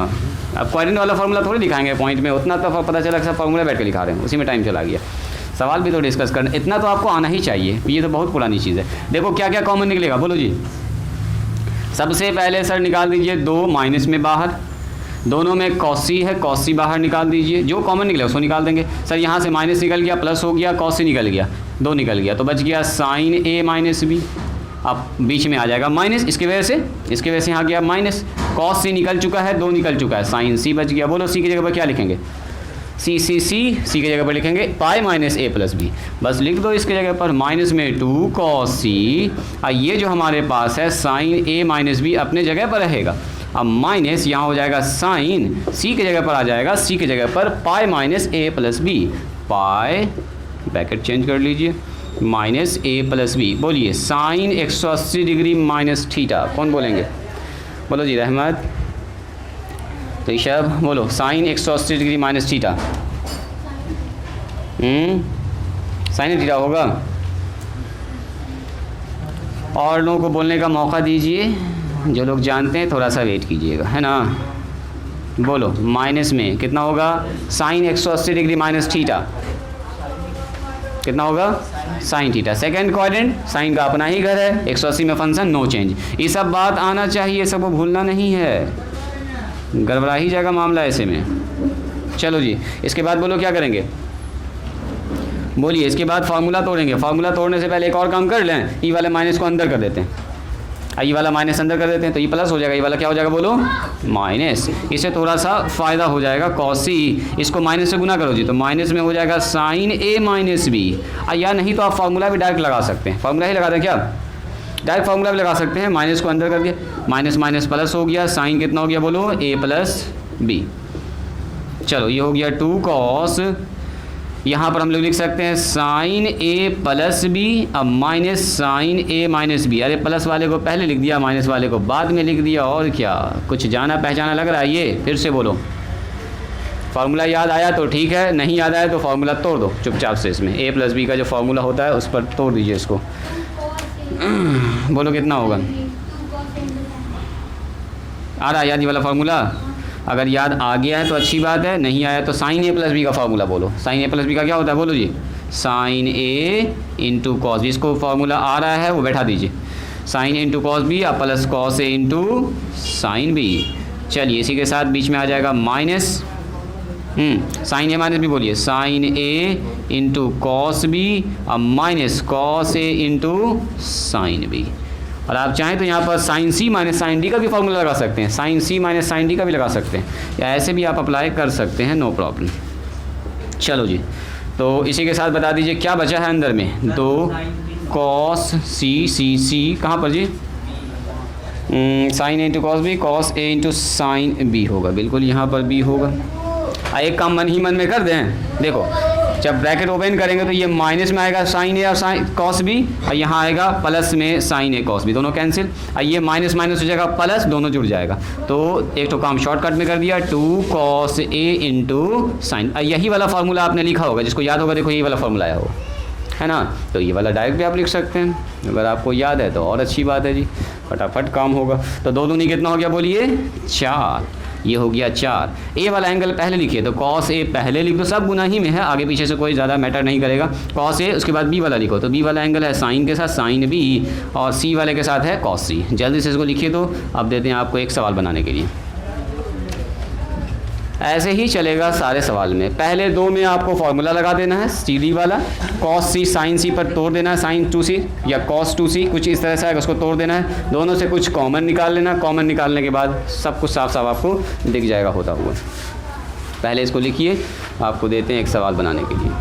अब क्वाड्रेंट वाला फार्मूला थोड़ी दिखाएंगे पॉइंट में, उतना तो पता चला कि सब फार्मूला बैठ के लिखा रहे हैं, उसी में टाइम चला गया। सवाल भी तो डिस्कस करना, इतना तो आपको आना ही चाहिए, ये तो बहुत पुरानी चीज़ है। देखो क्या क्या कॉमन निकलेगा, बोलो जी। सबसे पहले सर निकाल दीजिए 2 माइनस में बाहर, दोनों में cos c है, cos c बाहर निकाल दीजिए, जो कॉमन निकले उसको निकाल देंगे। सर यहाँ से माइनस निकल गया, प्लस हो गया, cos c निकल गया, 2 निकल गया, तो बच गया साइन a माइनस बी। अब बीच में आ जाएगा माइनस, इसकी वजह से यहाँ गया माइनस, cos c निकल चुका है, 2 निकल चुका है, साइन c बच गया। बोलो c की जगह पर क्या लिखेंगे? c की जगह पर लिखेंगे pi minus a plus B, बस लिख दो इसकी जगह पर। माइनस में 2 cos c, और ये जो हमारे पास है साइन a माइनस बी अपने जगह पर रहेगा। अब माइनस यहाँ हो जाएगा साइन, c की जगह पर आ जाएगा, c की जगह पर pi minus a plus B, pi bracket change कर लीजिए, माइनस a प्लस बी। बोलिए साइन 180 डिग्री माइनस थीटा, कौन बोलेंगे? बोलो जी रहमत, ऋषभ बोलो sine 180 degree minus theta. Sine theta होगा। और लोगों को बोलने का मौका दीजिए, जो लोग जानते हैं थोड़ा सा वेट कीजिएगा, है ना। बोलो माइनस में कितना होगा? साइन 180 डिग्री माइनस थीटा कितना होगा? Sine theta. Second quadrant, sine का अपना ही घर है, 180 में फंक्शन नो चेंज, ये सब बात आना चाहिए, सबको भूलना नहीं है, गड़बड़ा ही जाएगा मामला ऐसे में। चलो जी, इसके बाद बोलो क्या करेंगे? बोलिए इसके बाद फार्मूला तोड़ेंगे। फार्मूला तोड़ने से पहले एक और काम कर लें, ई वाले माइनस को अंदर कर देते हैं, ये वाला माइनस अंदर कर देते हैं, तो ये प्लस हो जाएगा, ये वाला क्या हो जाएगा? बोलो माइनस। इससे थोड़ा सा फ़ायदा हो जाएगा, cos c, इसको माइनस से गुना करो जी, तो माइनस में हो जाएगा साइन a माइनस बी। या नहीं तो आप फार्मूला भी डायरेक्ट लगा सकते हैं, फार्मूला ही लगा दें क्या? डायरेक्ट फार्मूला भी लगा सकते हैं, माइनस को अंदर कर दिया, माइनस माइनस प्लस हो गया, साइन कितना हो गया? बोलो a प्लस बी। चलो ये हो गया 2 cos, यहाँ पर हम लोग लिख सकते हैं साइन a प्लस बी, अब minus sine a minus B. अरे प्लस वाले को पहले लिख दिया, माइनस वाले को बाद में लिख दिया, और क्या कुछ जाना पहचाना लग रहा है? ये फिर से बोलो, फार्मूला याद आया तो ठीक है, नहीं याद आया तो फार्मूला तोड़ दो चुपचाप से। इसमें a प्लस बी का जो फार्मूला होता है उस पर तोड़ दीजिए इसको। बोलो कितना होगा? आ रहा याद ये वाला फार्मूला? अगर याद आ गया है तो अच्छी बात है, नहीं आया तो साइन a प्लस बी का फार्मूला बोलो। साइन a प्लस बी का क्या होता है बोलो जी? Sine a into cos B. इसको फार्मूला आ रहा है वो बैठा दीजिए। साइन इंटू कॉस बी या plus cos A into sine B. चलिए इसी के साथ बीच में आ जाएगा minus sine A minus B बोलिए। Sine A into cos B और minus cos A into sine B. और आप चाहें तो यहाँ पर sign C minus sign D का भी फॉर्मूला लगा सकते हैं। Sign C minus sign D का भी लगा सकते हैं, या ऐसे भी आप अप्लाई कर सकते हैं, नो प्रॉब्लम। चलो जी, तो इसी के साथ बता दीजिए क्या बचा है अंदर में? 2 कॉस सी कहाँ पर जी? Sign A into cos B, cos A into sine B होगा, बिल्कुल यहाँ पर बी होगा। एक काम मन ही मन में कर दें, देखो जब ब्रैकेट ओपन करेंगे तो ये माइनस में आएगा साइन ए और साइन कॉस बी, और यहाँ आएगा प्लस में साइन ए कॉस बी, दोनों कैंसिल, और ये माइनस माइनस हो जाएगा प्लस, दोनों जुड़ जाएगा। तो एक तो काम शॉर्टकट में कर दिया, 2 कॉस ए इंटू साइन। यही वाला फार्मूला आपने लिखा होगा, जिसको याद होगा देखो यही वाला फार्मूला आया हो, है ना? तो ये वाला डायरेक्ट भी आप लिख सकते हैं, अगर आपको याद है तो और अच्छी बात है जी, फटाफट काम होगा। तो 2 दूनी कितना हो गया बोलिए? 4। ये हो गया 4। ए वाला एंगल पहले लिखिए, तो कॉस ए पहले लिख दो, सब गुना ही में है, आगे पीछे से कोई ज़्यादा मैटर नहीं करेगा। कॉस ए, उसके बाद बी वाला लिखो, तो बी वाला एंगल है साइन के साथ साइन बी, और सी वाले के साथ है कॉस सी। जल्दी से इसको लिखिए। तो अब देते हैं आपको एक सवाल बनाने के लिए। ऐसे ही चलेगा सारे सवाल में। पहले 2 में आपको फार्मूला लगा देना है सीधी वाला, कॉस सी साइन सी पर तोड़ देना है, साइन 2c या कॉस 2c, कुछ इस तरह से आएगा, उसको तोड़ देना है। दोनों से कुछ कॉमन निकाल लेना, कॉमन निकालने के बाद सब कुछ साफ साफ आपको दिख जाएगा होता हुआ। पहले इसको लिखिए, आपको देते हैं एक सवाल बनाने के लिए।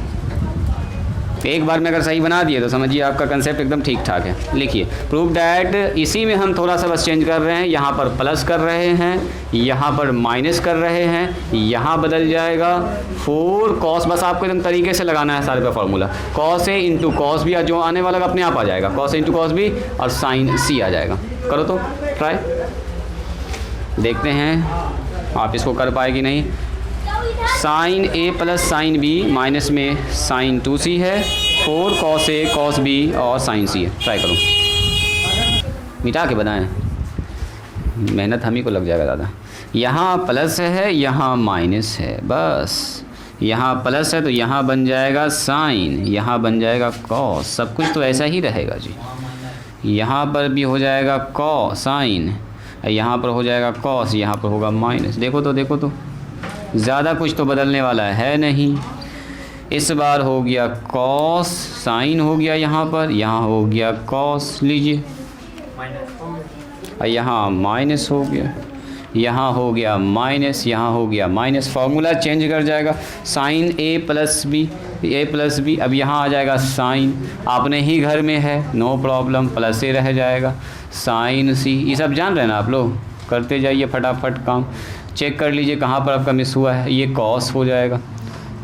एक बार में अगर सही बना दिए तो समझिए आपका कंसेप्ट एकदम ठीक ठाक है। लिखिए, प्रूव डैट, इसी में हम थोड़ा सा बस चेंज कर रहे हैं, यहाँ पर प्लस कर रहे हैं, यहाँ पर माइनस कर रहे हैं, यहाँ बदल जाएगा 4 कॉस, बस आपको एकदम तरीके से लगाना है सारे पे formula. Cos A into cos B, जो आने वाला अपने आप आ जाएगा, cos A into cos B, और साइन सी आ जाएगा। करो तो ट्राई, देखते हैं आप इसको कर पाए कि नहीं। साइन ए प्लस साइन बी, माइनस में साइन 2c है, 4 कॉस ए कॉस बी और साइन सी है। ट्राई करो, मिटा के बनाएं, मेहनत हम ही को लग जाएगा ज़्यादा। यहाँ प्लस है, यहाँ माइनस है, बस यहाँ प्लस है तो यहाँ बन जाएगा साइन, यहाँ बन जाएगा कॉस, सब कुछ तो ऐसा ही रहेगा जी। यहाँ पर भी हो जाएगा कॉस साइन, यहाँ पर हो जाएगा कॉस, यहाँ पर होगा माइनस। देखो तो ज़्यादा कुछ तो बदलने वाला है नहीं। इस बार हो गया कॉस साइन हो गया, यहाँ पर, यहाँ हो गया कॉस, लीजिए, यहाँ माइनस हो गया, यहाँ हो गया माइनस, यहाँ हो गया माइनस। फार्मूला चेंज कर जाएगा, साइन ए प्लस बी, अब यहाँ आ जाएगा साइन, अपने ही घर में है, नो प्रॉब्लम, प्लस ए रह जाएगा, साइन सी। ये सब जान रहे हैं ना आप लोग, करते जाइए फटाफट काम। चेक कर लीजिए कहाँ पर आपका मिस हुआ है। ये कॉस हो जाएगा,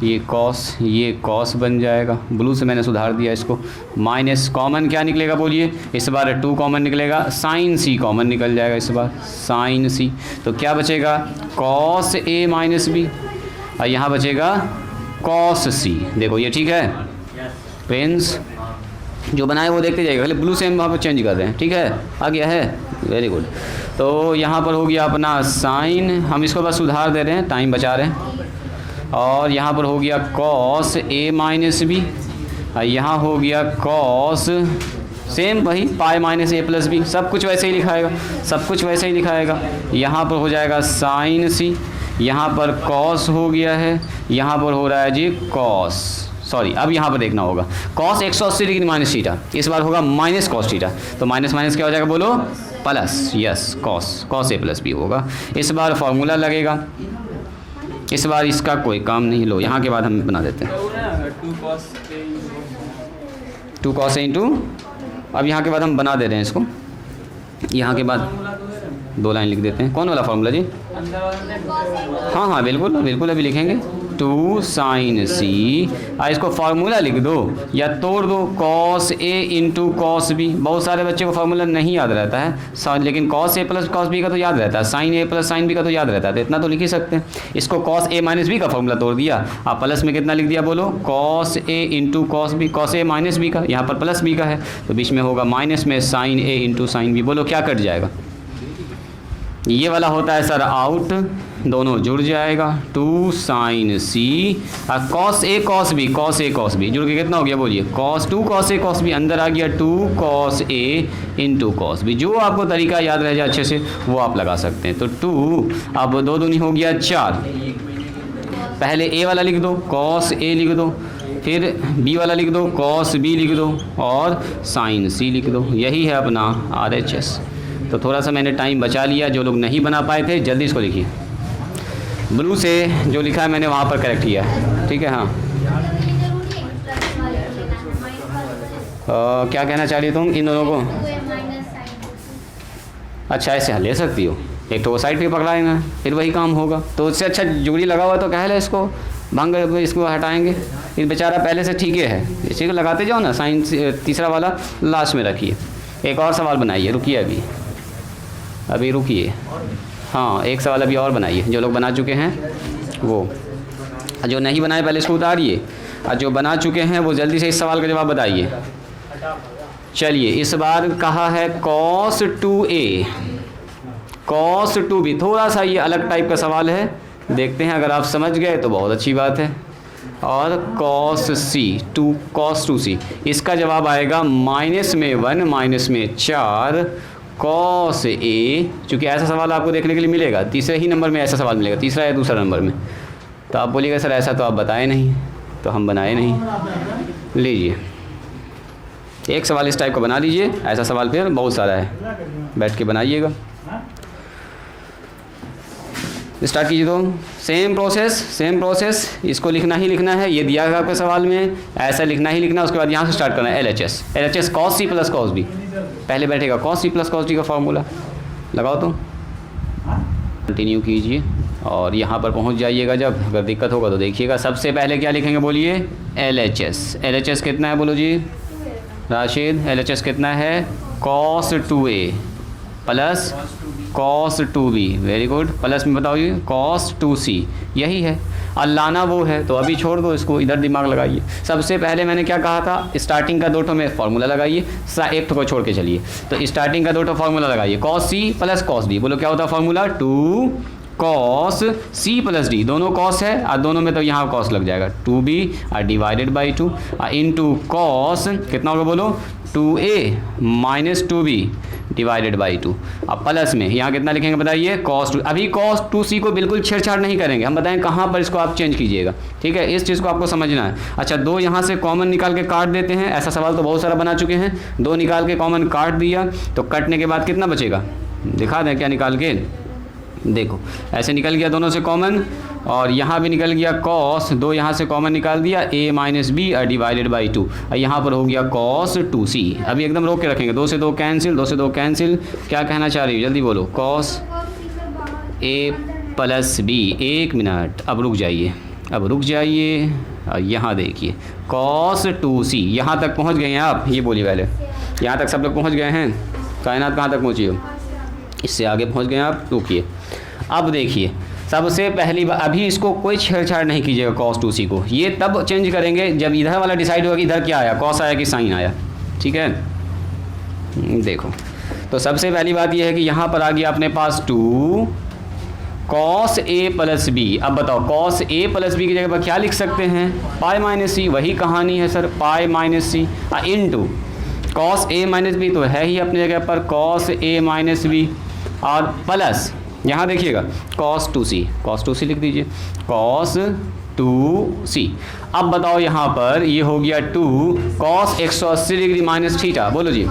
ये कॉस बन जाएगा, ब्लू से मैंने सुधार दिया इसको। माइनस कॉमन क्या निकलेगा बोलिए? इस बार 2 कॉमन निकलेगा, साइन सी कॉमन निकल जाएगा इस बार, साइन सी। तो क्या बचेगा? कॉस ए माइनस बी, और यहाँ बचेगा कॉस सी। देखो ये ठीक है फ्रेंड्स, जो बनाए वो देखते जाइएगा, खाली ब्लू से हम वहाँ पर चेंज कर रहे हैं, ठीक है? आ गया है, वेरी गुड। तो यहाँ पर हो गया अपना साइन, हम इसको बस सुधार दे रहे हैं, टाइम बचा रहे हैं। और यहाँ पर हो गया कॉस ए माइनस बी, यहाँ हो गया कॉस, सेम वही पाई माइनस ए प्लस बी, सब कुछ वैसे ही लिखाएगा, सब कुछ वैसे ही लिखाएगा। यहाँ पर हो जाएगा साइन सी, यहाँ पर कॉस हो गया है, यहाँ पर हो रहा है जी कॉस, सॉरी अब यहाँ पर देखना होगा, कॉस 180 डिग्री माइनस थीटा, इस बार होगा माइनस कॉस थीटा, तो माइनस माइनस क्या हो जाएगा बोलो? Plus, yes cos A plus B होगा। इस बार फार्मूला लगेगा, इस बार इसका कोई काम नहीं। लो यहाँ के बाद हम बना देते हैं 2 कॉस ए इंटू, अब यहाँ के बाद हम बना दे रहे हैं इसको, यहाँ के बाद 2 लाइन लिख देते हैं। कौन वाला फार्मूला जी? हाँ बिल्कुल अभी लिखेंगे। टू साइन सी। इसको फार्मूला लिख दो या तोड़ दो, cos A into cos B. बहुत सारे बच्चे को फार्मूला नहीं याद रहता है, लेकिन cos A plus cos B का तो याद रहता है, साइन ए प्लस साइन बी का तो याद रहता है, तो इतना तो लिख ही सकते हैं। इसको कॉस ए माइनस बी का फार्मूला तोड़ दिया, आप प्लस में कितना लिख दिया बोलो, cos A into cos B. Cos A minus B का, यहाँ पर प्लस बी का है तो बीच में होगा माइनस में sine A into sine B. बोलो क्या कट जाएगा? ये वाला होता है सर आउट, दोनों जुड़ जाएगा, टू साइन सी और cos A cos B, cos A cos B जुड़ के कितना हो गया बोलिए, cos two cos A cos B, अंदर आ गया two cos A into cos B. जो आपको तरीका याद रह जाए अच्छे से वो आप लगा सकते हैं। तो टू, अब दो दूनी हो गया 4, पहले ए वाला लिख दो, कॉस ए लिख दो, फिर बी वाला लिख दो, कॉस बी लिख दो और साइन सी लिख दो। यही है अपना RHS। तो थोड़ा सा मैंने टाइम बचा लिया, जो लोग नहीं बना पाए थे जल्दी इसको लिखिए। ब्लू से जो लिखा है मैंने वहाँ पर करेक्ट किया है, ठीक है। हाँ क्या कहना चाह रही तुम इन दोनों को? अच्छा ऐसे ले सकती हो, एक तो वो साइड पे पकड़ाएंगे फिर वही काम होगा, तो उससे अच्छा जोड़ी लगा हुआ तो कह ले इसको भंग, इसको हटाएंगे। ये बेचारा पहले से ठीक है, इसी को लगाते जाओ ना। साइन तीसरा वाला लास्ट में रखिए। एक और सवाल बनाइए, रुकिए अभी रुकिए। हाँ एक सवाल अभी और बनाइए, जो लोग बना चुके हैं वो, जो नहीं बनाए पहले इसको उतारिए, और जो बना चुके हैं वो जल्दी से इस सवाल का जवाब बताइए। चलिए इस बार कहा है cos 2a cos 2b, थोड़ा सा ये अलग टाइप का सवाल है, देखते हैं अगर आप समझ गए तो बहुत अच्छी बात है। और cos c 2 cos 2c, इसका जवाब आएगा माइनस में 1 माइनस में 4 cos a। चूँकि ऐसा सवाल आपको देखने के लिए मिलेगा तीसरे ही नंबर में, ऐसा सवाल मिलेगा तीसरा या दूसरा नंबर में, तो आप बोलिएगा सर ऐसा तो आप बताए नहीं, तो हम बनाए नहीं। लीजिए एक सवाल इस टाइप का बना लीजिए, ऐसा सवाल फिर बहुत सारा है, बैठ के बनाइएगा। स्टार्ट कीजिए। तो सेम प्रोसेस, इसको लिखना ही लिखना है, ये दिया है आपके सवाल में, ऐसा लिखना ही लिखना है। उसके बाद यहाँ से स्टार्ट करना है LHS cos c plus cos b। पहले बैठेगा cos c plus cos d का फॉर्मूला लगाओ, तो कंटिन्यू कीजिए और यहाँ पर पहुँच जाइएगा। जब अगर दिक्कत होगा तो देखिएगा। सबसे पहले क्या लिखेंगे बोलिए, LHS कितना है बोलो जी राशिद, LHS कितना है, cos 2a plus cos 2b, very good, plus में बताओ ये cos 2c, यही है। और लाना वो है तो अभी छोड़ दो इसको, इधर दिमाग लगाइए। सबसे पहले मैंने क्या कहा था, स्टार्टिंग का दो ठो में फार्मूला लगाइए, एक को छोड़ के चलिए। तो स्टार्टिंग का दो ठो फार्मूला लगाइए, cos c plus cos d। बोलो क्या होता है formula, 2 cos c plus d, दोनों cos है और दोनों में तो यहाँ cos लग जाएगा, 2b और डिवाइडेड बाई 2 इंटू cos कितना होगा बोलो, 2a minus 2b divided by 2। अब प्लस में यहाँ कितना लिखेंगे बताइए, cos 2। अभी cos 2c को बिल्कुल छेड़छाड़ नहीं करेंगे, हम बताएं कहाँ पर इसको आप चेंज कीजिएगा, ठीक है, इस चीज़ को आपको समझना है। अच्छा दो यहाँ से कॉमन निकाल के काट देते हैं, ऐसा सवाल तो बहुत सारा बना चुके हैं। दो निकाल के कॉमन काट दिया तो कटने के बाद कितना बचेगा, दिखा दें क्या निकाल के, देखो ऐसे निकल गया दोनों से कॉमन, और यहाँ भी निकल गया cos, दो यहाँ से कॉमन निकाल दिया, a माइनस बी और डिवाइडेड बाई 2, और यहाँ पर हो गया cos 2c। अभी एकदम रोक के रखेंगे, दो से दो कैंसिल, दो से दो कैंसिल। क्या कहना चाह रही हो जल्दी बोलो, cos a प्लस b। एक मिनट, अब रुक जाइए, और यहाँ देखिए cos 2c। यहाँ तक पहुँच गए हैं आप, ये बोलिए पहले, यहाँ तक सब लोग पहुँच गए हैं, कायनात कहाँ तक पहुँची हो, इससे आगे पहुँच गए आप, रुकिए। अब देखिए सबसे पहली बार, अभी इसको कोई छेड़छाड़ नहीं कीजिएगा cos 2c को, ये तब चेंज करेंगे जब इधर वाला डिसाइड होगा कि इधर क्या आया, cos आया कि साइन आया, ठीक है। देखो तो सबसे पहली बात ये है कि यहाँ पर आ गया अपने पास 2 cos a प्लस b। अब बताओ cos a प्लस b की जगह पर क्या लिख सकते हैं, पाई माइनस सी, वही कहानी है sir, pi minus C into cos a minus B तो है ही अपनी जगह पर cos a माइनस बी, और प्लस यहाँ देखिएगा cos 2c लिख दीजिए, cos 2c। अब बताओ यहाँ पर ये हो गया 2 cos 180 डिग्री माइनस थीटा, बोलो जी,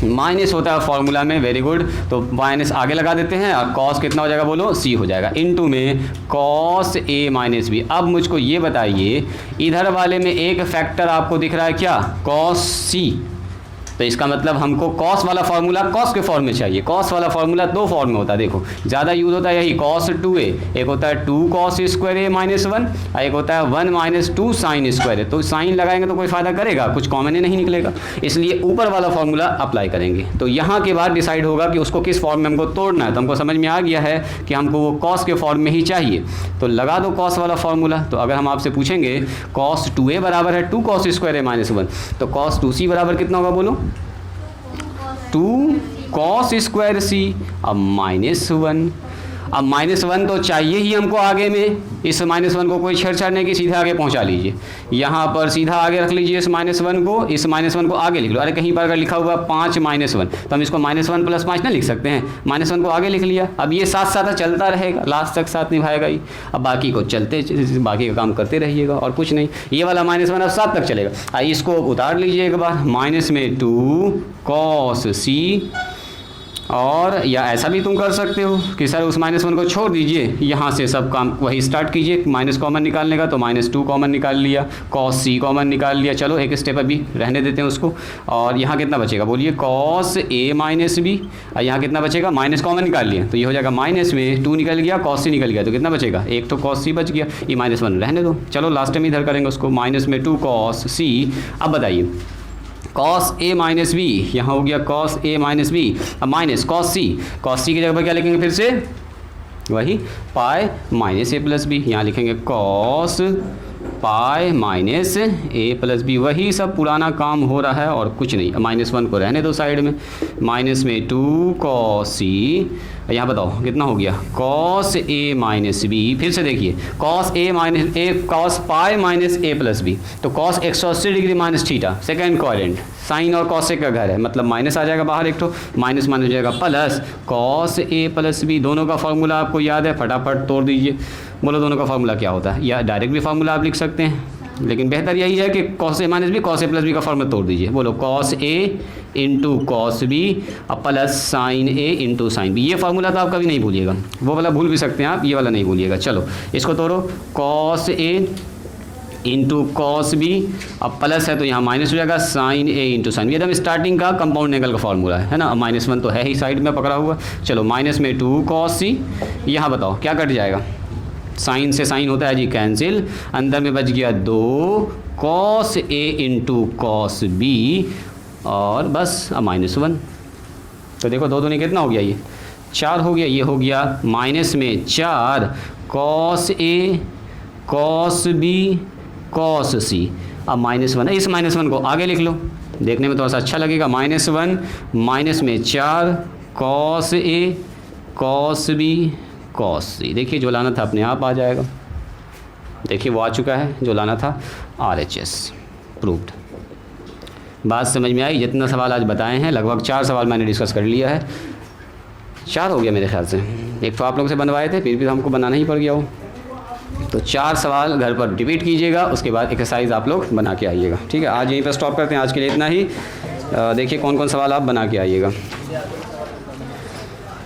माइनस होता है फॉर्मूला में, वेरी गुड, तो माइनस आगे लगा देते हैं और cos कितना हो जाएगा बोलो, c हो जाएगा, इनटू में cos a माइनस b। अब मुझको ये बताइए इधर वाले में एक फैक्टर आपको दिख रहा है क्या, cos c, तो इसका मतलब हमको कॉस वाला फार्मूला कॉस के फॉर्म में चाहिए। कॉस वाला फार्मूला दो फॉर्म में होता है, देखो ज़्यादा यूज़ होता है यही कॉस 2a, एक होता है 2 cos स्क्वायर a माइनस 1 और एक होता है 1 माइनस 2 साइन स्क्वायर है। तो साइन लगाएंगे तो कोई फ़ायदा करेगा, कुछ कॉमन ही नहीं निकलेगा, इसलिए ऊपर वाला फार्मूला अप्लाई करेंगे। तो यहाँ के बाद डिसाइड होगा कि उसको किस फॉर्म में हमको तोड़ना है। तो हमको समझ में आ गया है कि हमको वो कॉस के फॉर्म में ही चाहिए, तो लगा दो कॉस वाला फार्मूला। तो अगर हम आपसे पूछेंगे cos 2a बराबर है 2 cos स्क्वायर a माइनस 1, तो cos 2c बराबर कितना होगा बोलो, 2 cos स्क्वायर c। अब -1, अब -1 तो चाहिए ही हमको आगे में, इस -1 को कोई छेड़छाड़ नहीं कि सीधे आगे पहुंचा लीजिए, यहाँ पर सीधा आगे रख लीजिए इस -1 को, इस -1 को आगे लिख लो। अरे कहीं पर अगर लिखा हुआ 5 -1 तो हम इसको -1 + 5 ना लिख सकते हैं, -1 को आगे लिख लिया। अब ये साथ साथ चलता रहेगा, लास्ट तक साथ निभाएगा ही। अब बाकी को चलते, बाकी का काम करते रहिएगा और कुछ नहीं। ये वाला -1 अब साथ तक चलेगा। इसको उतार लीजिए एक बार, माइनस में 2 cos c, और या ऐसा भी तुम कर सकते हो कि सर उस -1 को छोड़ दीजिए, यहाँ से सब काम वही स्टार्ट कीजिए, माइनस कॉमन निकालने का, तो -2 कॉमन निकाल लिया, cos c कॉमन निकाल लिया। चलो एक स्टेप अभी रहने देते हैं उसको। और यहाँ कितना बचेगा बोलिए, cos a माइनस b, और यहाँ कितना बचेगा, माइनस कॉमन निकाल लिया तो ये हो जाएगा माइनस में 2 निकल गया, cos c निकल गया, तो कितना बचेगा, एक तो cos c बच गया, ये -1 रहने दो। चलो लास्ट टाइम इधर करेंगे उसको, माइनस में 2 cos c। अब बताइए cos a माइनस बी, यहाँ हो गया cos a माइनस बी, अब माइनस cos c की जगह पर क्या लिखेंगे फिर से, वही pi minus a plus B, यहाँ लिखेंगे cos pi minus a plus B. वही सब पुराना काम हो रहा है और कुछ नहीं। -1 को रहने दो साइड में, माइनस में 2 cos c, यहाँ बताओ कितना हो गया, cos a माइनस बी। फिर से देखिए cos a minus a, cos pi minus a plus B, तो cos 180 degree minus theta, second quadrant, sine और कॉसेक का घर है, मतलब माइनस आ जाएगा बाहर, एक तो माइनस माइनस हो जाएगा plus, cos a plus B. दोनों का फार्मूला आपको याद है, फटाफट तोड़ दीजिए, बोलो दोनों का फार्मूला क्या होता है, या डायरेक्ट भी फार्मूला आप लिख सकते हैं, लेकिन बेहतर यही है कि cos a minus B cos a plus B का फार्मूला तोड़ दीजिए। बोलो cos a into cos b और plus sine a into sine b। ये फार्मूला तो आप कभी नहीं भूलिएगा, वो वाला भूल भी सकते हैं आप, ये वाला नहीं भूलिएगा। चलो इसको तोड़ो, cos a into cos b, अब प्लस है तो यहाँ माइनस हो जाएगा sine a into sine b। एकदम स्टार्टिंग का कंपाउंड एंगल का फार्मूला है ना। -1 तो है ही साइड में पकड़ा हुआ। चलो माइनस में 2 cos c, यहाँ बताओ क्या कट जाएगा, साइन से साइन होता है जी कैंसिल, अंदर में बच गया 2 cos a into cos b, और बस अब -1। तो देखो 2 दूनी कितना हो गया, ये 4 हो गया, ये हो गया माइनस में 4 cos a cos b cos c। अब -1 है, इस -1 को आगे लिख लो, देखने में थोड़ा सा अच्छा लगेगा। -1 माइनस में 4 cos a cos b cos c। देखिए जो लाना था अपने आप आ जाएगा, देखिए वो आ चुका है जो लाना था, RHS प्रूव्ड। बात समझ में आई? जितना सवाल आज बताए हैं लगभग 4 सवाल मैंने डिस्कस कर लिया है, 4 हो गया मेरे ख्याल से, एक तो आप लोगों से बनवाए थे फिर भी हमको बनाना ही पड़ गया हो। तो 4 सवाल घर पर रिपीट कीजिएगा, उसके बाद एक्सरसाइज आप लोग बना के आइएगा। ठीक है, आज यहीं पर स्टॉप करते हैं, आज के लिए इतना ही। देखिए कौन कौन सवाल आप बना के आइएगा।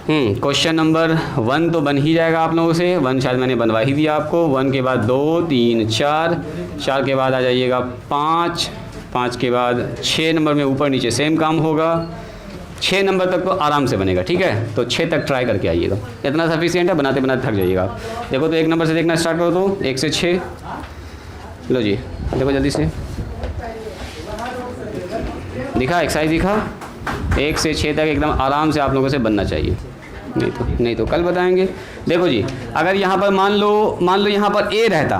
क्वेश्चन नंबर 1 तो बन ही जाएगा आप लोगों से, 1 शायद मैंने बनवा ही दिया आपको। 1 के बाद 2 3 4, 4 के बाद आ जाइएगा 5, 5 के बाद 6 नंबर में ऊपर नीचे सेम काम होगा, 6 नंबर तक तो आराम से बनेगा। ठीक है, तो 6 तक ट्राई करके आइएगा, इतना सफिशिएंट है, बनाते बनाते थक जाइएगा आप। देखो तो 1 नंबर से देखना स्टार्ट करो, तो 1 से 6 लो जी, देखो जल्दी से दिखा, एक्सरसाइज दिखा, 1 से 6 तक एकदम आराम से आप लोगों से बनना चाहिए, नहीं तो कल बताएंगे। देखो जी, अगर यहाँ पर मान लो यहाँ पर a रहता,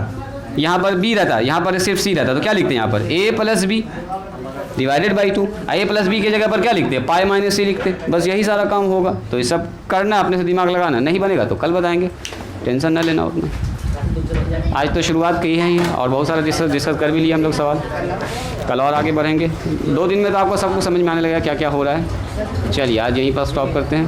यहाँ पर b रहता, यहाँ पर सिर्फ c रहता, तो क्या लिखते हैं यहाँ पर a plus B divided by 2। a plus B की जगह पर क्या लिखते हैं, पाई माइनस c लिखते, बस यही सारा काम होगा। तो ये सब करना, अपने से दिमाग लगाना, नहीं बनेगा तो कल बताएंगे, टेंशन ना लेना उतना। आज तो शुरुआत की है और बहुत सारा डिस्कस कर भी लिया हम लोग सवाल, कल और आगे बढ़ेंगे। 2 दिन में तो आपको सब कुछ समझ में आने लगेगा क्या क्या हो रहा है। चलिए आज यहीं पर स्टॉप करते हैं।